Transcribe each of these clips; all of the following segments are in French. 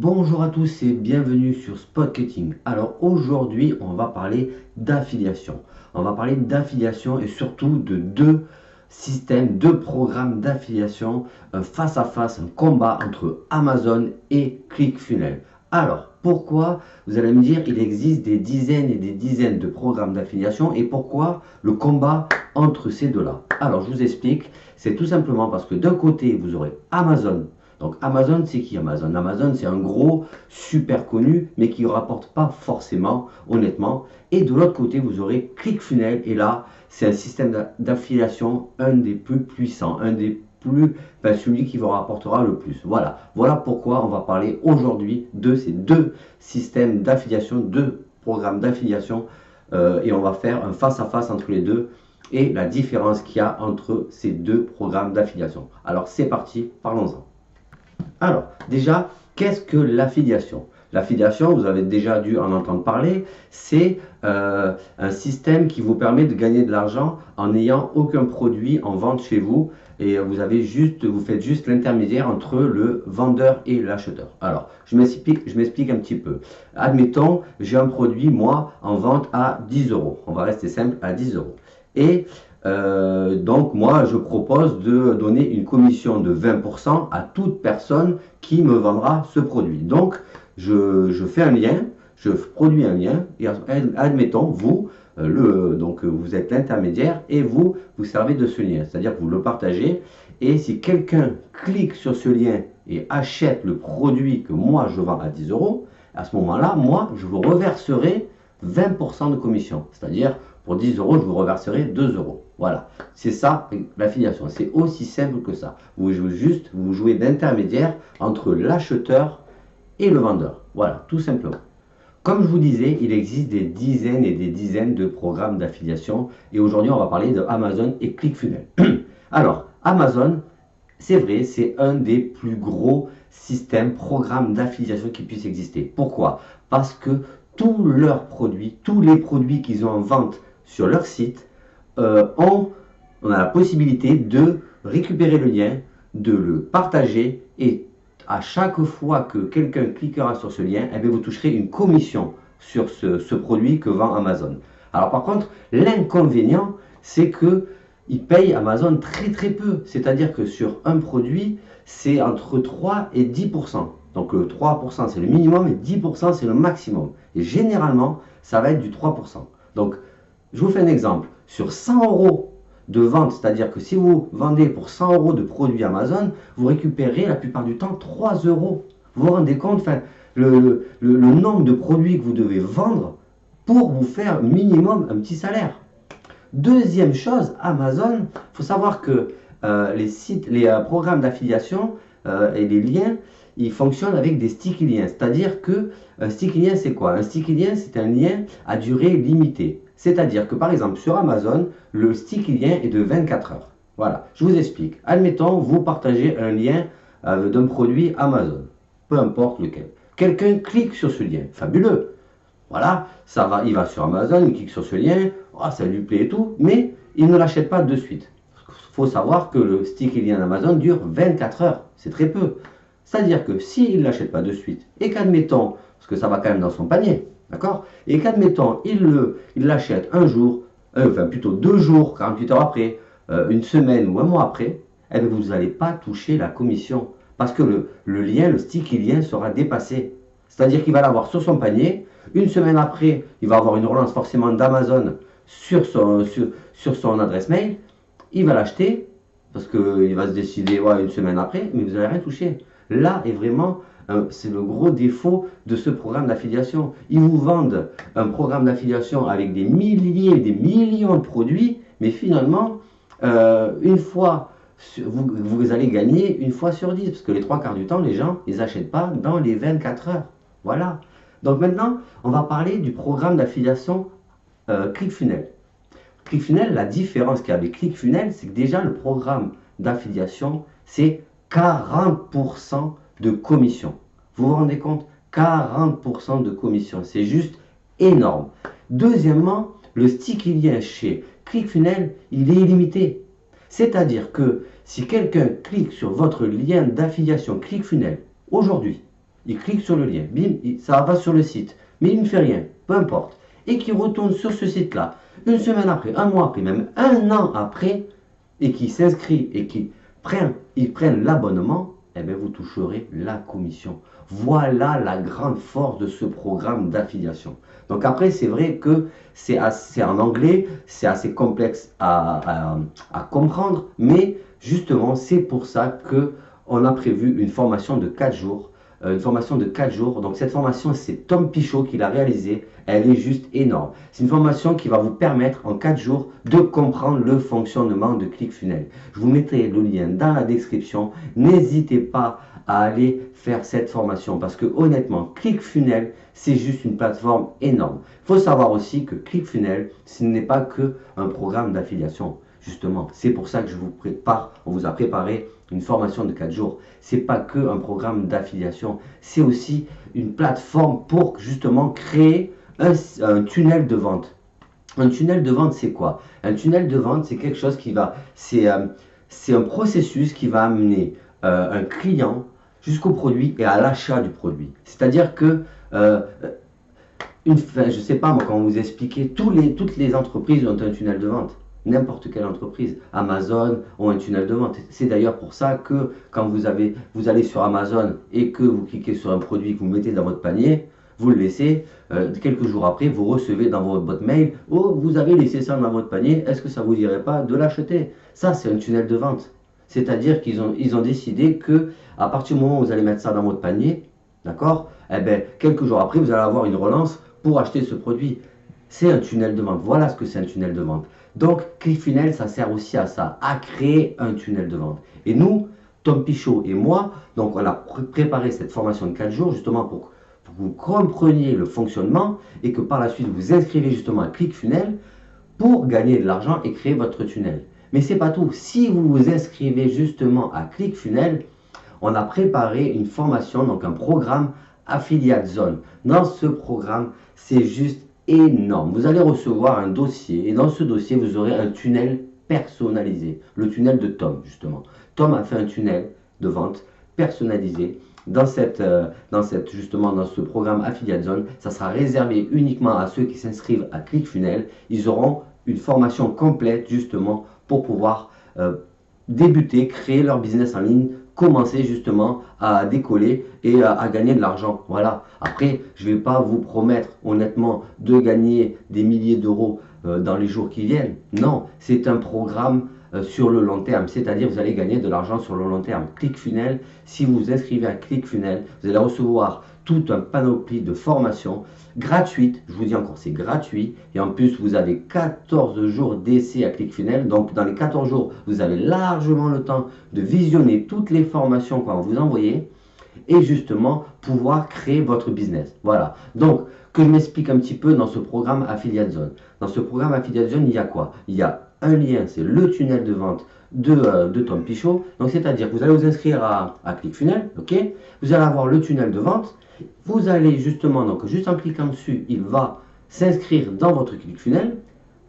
Bonjour à tous et bienvenue sur Spotketing. Alors aujourd'hui, on va parler d'affiliation. On va parler d'affiliation et surtout de deux systèmes, deux programmes d'affiliation face à face, un combat entre Amazon et ClickFunnels. Alors pourquoi, vous allez me dire, il existe des dizaines et des dizaines de programmes d'affiliation et pourquoi le combat entre ces deux-là? Alors je vous explique, c'est tout simplement parce que d'un côté, vous aurez Amazon. Donc Amazon, c'est qui Amazon? Amazon, c'est un gros super connu, mais qui ne rapporte pas forcément, honnêtement. Et de l'autre côté, vous aurez ClickFunnels. Et là, c'est un système d'affiliation, un des plus puissants, un des plus, celui qui vous rapportera le plus. Voilà, voilà pourquoi on va parler aujourd'hui de ces deux systèmes d'affiliation, deux programmes d'affiliation. Et on va faire un face-à-face entre les deux et la différence qu'il y a entre ces deux programmes d'affiliation. Alors c'est parti, parlons-en. Alors, déjà, qu'est-ce que l'affiliation? L'affiliation, vous avez déjà dû en entendre parler, c'est un système qui vous permet de gagner de l'argent en n'ayant aucun produit en vente chez vous et vous faites juste l'intermédiaire entre le vendeur et l'acheteur. Alors, je m'explique un petit peu. Admettons, j'ai un produit, moi, en vente à 10 euros. On va rester simple, à 10 euros. Et donc moi je propose de donner une commission de 20% à toute personne qui me vendra ce produit. Donc je fais un lien, je produis un lien et admettons vous, vous êtes l'intermédiaire et vous servez de ce lien, c'est-à-dire que vous le partagez et si quelqu'un clique sur ce lien et achète le produit que moi je vends à 10 euros, à ce moment-là, moi je vous reverserai 20% de commission, c'est-à-dire pour 10 euros, je vous reverserai 2 euros. Voilà, c'est ça l'affiliation. C'est aussi simple que ça. Vous jouez d'intermédiaire entre l'acheteur et le vendeur. Voilà, tout simplement. Comme je vous disais, il existe des dizaines et des dizaines de programmes d'affiliation. Et aujourd'hui, on va parler de Amazon et ClickFunnels. Alors, Amazon, c'est vrai, c'est un des plus gros systèmes, programmes d'affiliation qui puissent exister. Pourquoi? Parce que tous leurs produits, tous les produits qu'ils ont en vente sur leur site, on a la possibilité de récupérer le lien, de le partager et à chaque fois que quelqu'un cliquera sur ce lien, eh bien, vous toucherez une commission sur ce produit que vend Amazon. Alors par contre, l'inconvénient, c'est que ils payent Amazon très très peu. C'est-à-dire que sur un produit, c'est entre 3 et 10%. Donc le 3% c'est le minimum et 10% c'est le maximum. Et généralement, ça va être du 3%. Donc je vous fais un exemple. Sur 100 euros de vente, c'est-à-dire que si vous vendez pour 100 euros de produits Amazon, vous récupérez la plupart du temps 3 euros. Vous vous rendez compte, le nombre de produits que vous devez vendre pour vous faire minimum un petit salaire. Deuxième chose, Amazon, il faut savoir que les programmes d'affiliation et les liens, ils fonctionnent avec des sticky liens. C'est-à-dire que un sticky lien, c'est quoi? Un sticky lien, c'est un lien à durée limitée. C'est-à-dire que par exemple sur Amazon, le sticky lien est de 24 heures. Voilà, je vous explique. Admettons, vous partagez un lien d'un produit Amazon, peu importe lequel. Quelqu'un clique sur ce lien, fabuleux. Voilà, il va sur Amazon, il clique sur ce lien, oh, ça lui plaît et tout, mais il ne l'achète pas de suite. Il faut savoir que le sticky lien d'Amazon dure 24 heures, c'est très peu. C'est-à-dire que s'il ne l'achète pas de suite, et qu'admettons, parce que ça va quand même dans son panier, d'accord? Et qu'admettons, il l'achète un jour, enfin plutôt 2 jours, 48 heures après, une semaine ou un mois après, eh bien, vous n'allez pas toucher la commission. Parce que le lien, le sticky lien sera dépassé. C'est-à-dire qu'il va l'avoir sur son panier, une semaine après, il va avoir une relance forcément d'Amazon sur son adresse mail, il va l'acheter, parce qu'il va se décider ouais, une semaine après, mais vous n'allez rien toucher. Là est vraiment, c'est le gros défaut de ce programme d'affiliation. Ils vous vendent un programme d'affiliation avec des milliers, des millions de produits, mais finalement, une fois, vous allez gagner une fois sur 10, parce que les 3 quarts du temps, les gens, ils n'achètent pas dans les 24 heures. Voilà. Donc maintenant, on va parler du programme d'affiliation ClickFunnels. ClickFunnels, la différence qu'il y a avec ClickFunnels, c'est que déjà le programme d'affiliation, c'est 40% de commission. Vous vous rendez compte? 40% de commission, c'est juste énorme. Deuxièmement, le sticky lien chez ClickFunnels, il est illimité. C'est-à-dire que si quelqu'un clique sur votre lien d'affiliation ClickFunnels aujourd'hui, il clique sur le lien, bim, ça va sur le site, mais il ne fait rien, peu importe, et qu'il retourne sur ce site-là, une semaine après, un mois après, même un an après, et qu'il s'inscrit et qu'il prenne l'abonnement, eh bien vous toucherez la commission. Voilà la grande force de ce programme d'affiliation. Donc après, c'est vrai que c'est en anglais, c'est assez complexe à comprendre, mais justement, c'est pour ça que on a prévu une formation de 4 jours. Une formation de 4 jours. Donc cette formation, c'est Tom Pichot qui l'a réalisée. Elle est juste énorme. C'est une formation qui va vous permettre en 4 jours de comprendre le fonctionnement de ClickFunnels. Je vous mettrai le lien dans la description. N'hésitez pas à aller faire cette formation parce que honnêtement, ClickFunnels, c'est juste une plateforme énorme. Il faut savoir aussi que ClickFunnels, ce n'est pas que un programme d'affiliation. Justement, c'est pour ça que on vous a préparé une formation de 4 jours. C'est pas que un programme d'affiliation, c'est aussi une plateforme pour justement créer un tunnel de vente. Un tunnel de vente, c'est quoi? Un tunnel de vente, c'est quelque chose c'est un processus qui va amener un client jusqu'au produit et à l'achat du produit. C'est-à-dire que je ne sais pas moi comment vous expliquer, toutes les entreprises ont un tunnel de vente. N'importe quelle entreprise. Amazon ont un tunnel de vente. C'est d'ailleurs pour ça que quand vous allez sur Amazon et que vous cliquez sur un produit que vous mettez dans votre panier, vous le laissez, quelques jours après, vous recevez dans votre boîte mail, oh, vous avez laissé ça dans votre panier, est-ce que ça ne vous dirait pas de l'acheter? Ça, c'est un tunnel de vente. C'est-à-dire qu'ils ont décidé que à partir du moment où vous allez mettre ça dans votre panier, d'accord, eh bien, quelques jours après, vous allez avoir une relance pour acheter ce produit. C'est un tunnel de vente. Voilà ce que c'est un tunnel de vente. Donc, ClickFunnels, ça sert aussi à ça, à créer un tunnel de vente. Et nous, Tom Pichot et moi, donc on a préparé cette formation de 4 jours justement pour que vous compreniez le fonctionnement et que par la suite vous inscrivez justement à ClickFunnels pour gagner de l'argent et créer votre tunnel. Mais c'est pas tout. Si vous vous inscrivez justement à ClickFunnels, on a préparé une formation, donc un programme Affiliate Zone. Dans ce programme, c'est juste énorme. Vous allez recevoir un dossier et dans ce dossier, vous aurez un tunnel personnalisé. Le tunnel de Tom, justement. Tom a fait un tunnel de vente personnalisé. Justement, dans ce programme Affiliate Zone, ça sera réservé uniquement à ceux qui s'inscrivent à ClickFunnels. Ils auront une formation complète, justement, pour pouvoir débuter, créer leur business en ligne, commencer justement à décoller et à gagner de l'argent. Voilà. Après, je ne vais pas vous promettre honnêtement de gagner des milliers d'euros dans les jours qui viennent. Non, c'est un programme sur le long terme, c'est-à-dire vous allez gagner de l'argent sur le long terme. ClickFunnels, si vous vous inscrivez à ClickFunnels, vous allez recevoir tout un panoplie de formations gratuites. Je vous dis encore, c'est gratuit. Et en plus, vous avez 14 jours d'essai à ClickFunnels. Donc, dans les 14 jours, vous avez largement le temps de visionner toutes les formations qu'on va vous envoyer et justement pouvoir créer votre business. Voilà. Donc, que je m'explique un petit peu dans ce programme Affiliate Zone. Dans ce programme Affiliate Zone, il y a quoi? Il y a un lien, c'est le tunnel de vente de Tom Pichot. Donc, c'est-à-dire que vous allez vous inscrire à ClickFunnels, ok? Vous allez avoir le tunnel de vente. Vous allez justement, donc juste en cliquant dessus, il va s'inscrire dans votre ClickFunnels.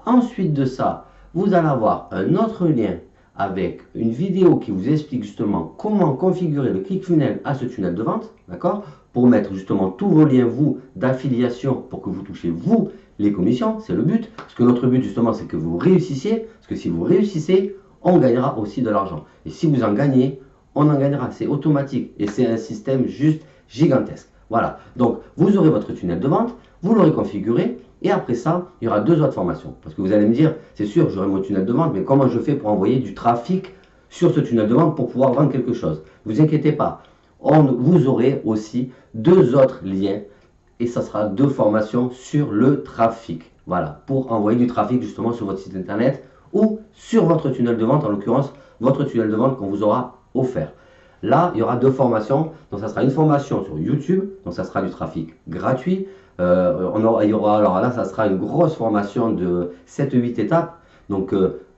Ensuite de ça, vous allez avoir un autre lien avec une vidéo qui vous explique justement comment configurer le ClickFunnels à ce tunnel de vente, d'accord? Pour mettre justement tous vos liens, vous, d'affiliation, pour que vous touchiez, vous, les commissions, c'est le but. Parce que notre but, justement, c'est que vous réussissiez. Parce que si vous réussissez, on gagnera aussi de l'argent. Et si vous en gagnez, on en gagnera. C'est automatique. Et c'est un système juste gigantesque. Voilà. Donc, vous aurez votre tunnel de vente, vous l'aurez configuré. Et après ça, il y aura 2 autres formations. Parce que vous allez me dire, c'est sûr, j'aurai mon tunnel de vente, mais comment je fais pour envoyer du trafic sur ce tunnel de vente pour pouvoir vendre quelque chose? Ne vous inquiétez pas. Vous aurez aussi 2 autres liens et ça sera 2 formations sur le trafic. Voilà, pour envoyer du trafic justement sur votre site internet ou sur votre tunnel de vente, en l'occurrence, votre tunnel de vente qu'on vous aura offert. Là, il y aura 2 formations. Donc, ça sera une formation sur YouTube. Donc, ça sera du trafic gratuit. Alors là, ça sera une grosse formation de 7-8 étapes. Donc,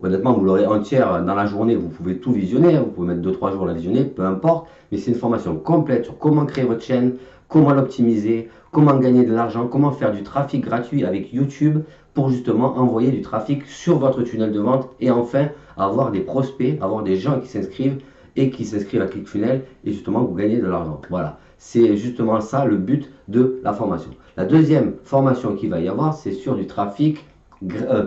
honnêtement, vous l'aurez entière dans la journée. Vous pouvez tout visionner. Vous pouvez mettre 2-3 jours à la visionner, peu importe. Mais c'est une formation complète sur comment créer votre chaîne, comment l'optimiser, comment gagner de l'argent, comment faire du trafic gratuit avec YouTube pour justement envoyer du trafic sur votre tunnel de vente et enfin avoir des prospects, avoir des gens qui s'inscrivent et qui s'inscrivent à ClickFunnels et justement vous gagnez de l'argent. Voilà, C'est justement ça le but de la formation. La deuxième formation qu'il va y avoir, c'est sur du trafic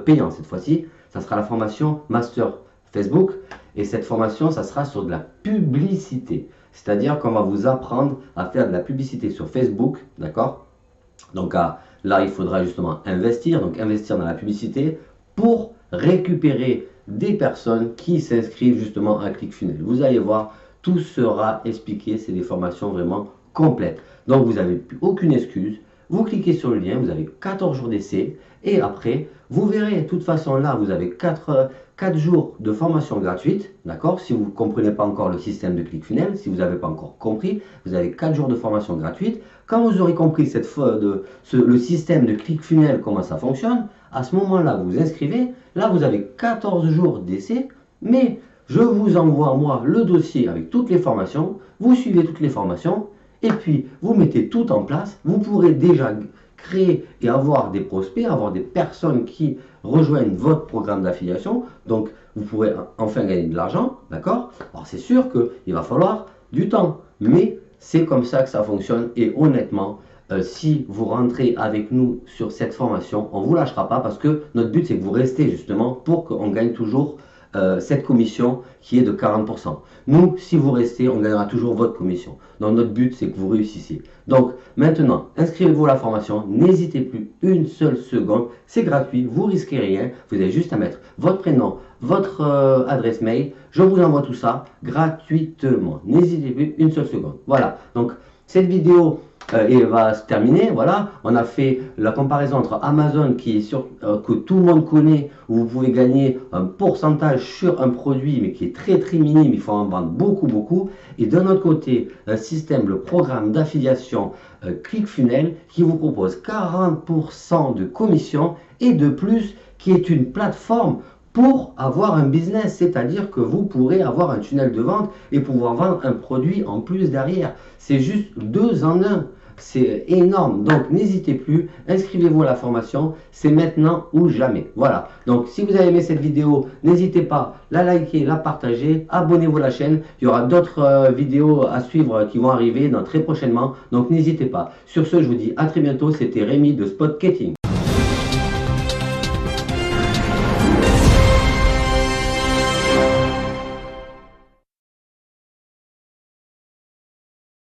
payant cette fois-ci. Ça sera la formation Master Facebook. Et cette formation, ça sera sur de la publicité. C'est-à-dire qu'on va vous apprendre à faire de la publicité sur Facebook, d'accord? Donc là, il faudra justement investir, donc investir dans la publicité pour récupérer des personnes qui s'inscrivent justement à ClickFunnels. Vous allez voir, tout sera expliqué, c'est des formations vraiment complètes. Donc vous n'avez plus aucune excuse, vous cliquez sur le lien, vous avez 14 jours d'essai et après, vous verrez, de toute façon là, vous avez 4 jours de formation gratuite, d'accord? Si vous ne comprenez pas encore le système de ClickFunnels, si vous n'avez pas encore compris, vous avez 4 jours de formation gratuite. Quand vous aurez compris le système de ClickFunnels, comment ça fonctionne, à ce moment-là, vous vous inscrivez. Là, vous avez 14 jours d'essai, mais je vous envoie, moi, le dossier avec toutes les formations. Vous suivez toutes les formations et puis vous mettez tout en place. Vous pourrez déjà créer et avoir des prospects, avoir des personnes qui rejoignent votre programme d'affiliation. Donc, vous pourrez enfin gagner de l'argent, d'accord? Alors, c'est sûr qu'il va falloir du temps, mais c'est comme ça que ça fonctionne et honnêtement, si vous rentrez avec nous sur cette formation, on ne vous lâchera pas parce que notre but c'est que vous restez justement pour qu'on gagne toujours cette commission qui est de 40%. Nous, si vous restez, on gagnera toujours votre commission. Donc notre but c'est que vous réussissiez. Donc maintenant, inscrivez-vous à la formation, n'hésitez plus une seule seconde, c'est gratuit, vous risquez rien, vous avez juste à mettre votre prénom, votre adresse mail, je vous envoie tout ça gratuitement. N'hésitez plus une seule seconde. Voilà, donc cette vidéo va se terminer. Voilà, on a fait la comparaison entre Amazon qui est sur, que tout le monde connaît, où vous pouvez gagner un pourcentage sur un produit, mais qui est très très minime, il faut en vendre beaucoup. Et d'un autre côté, un système, le programme d'affiliation ClickFunnels qui vous propose 40% de commission et de plus, qui est une plateforme pour avoir un business, c'est-à-dire que vous pourrez avoir un tunnel de vente et pouvoir vendre un produit en plus derrière. C'est juste 2 en 1. C'est énorme. Donc n'hésitez plus, inscrivez-vous à la formation, c'est maintenant ou jamais. Voilà. Donc si vous avez aimé cette vidéo, n'hésitez pas à la liker, la partager, abonnez-vous à la chaîne. Il y aura d'autres vidéos à suivre qui vont arriver très prochainement. Donc n'hésitez pas. Sur ce, je vous dis à très bientôt. C'était Rémi de Spotketing.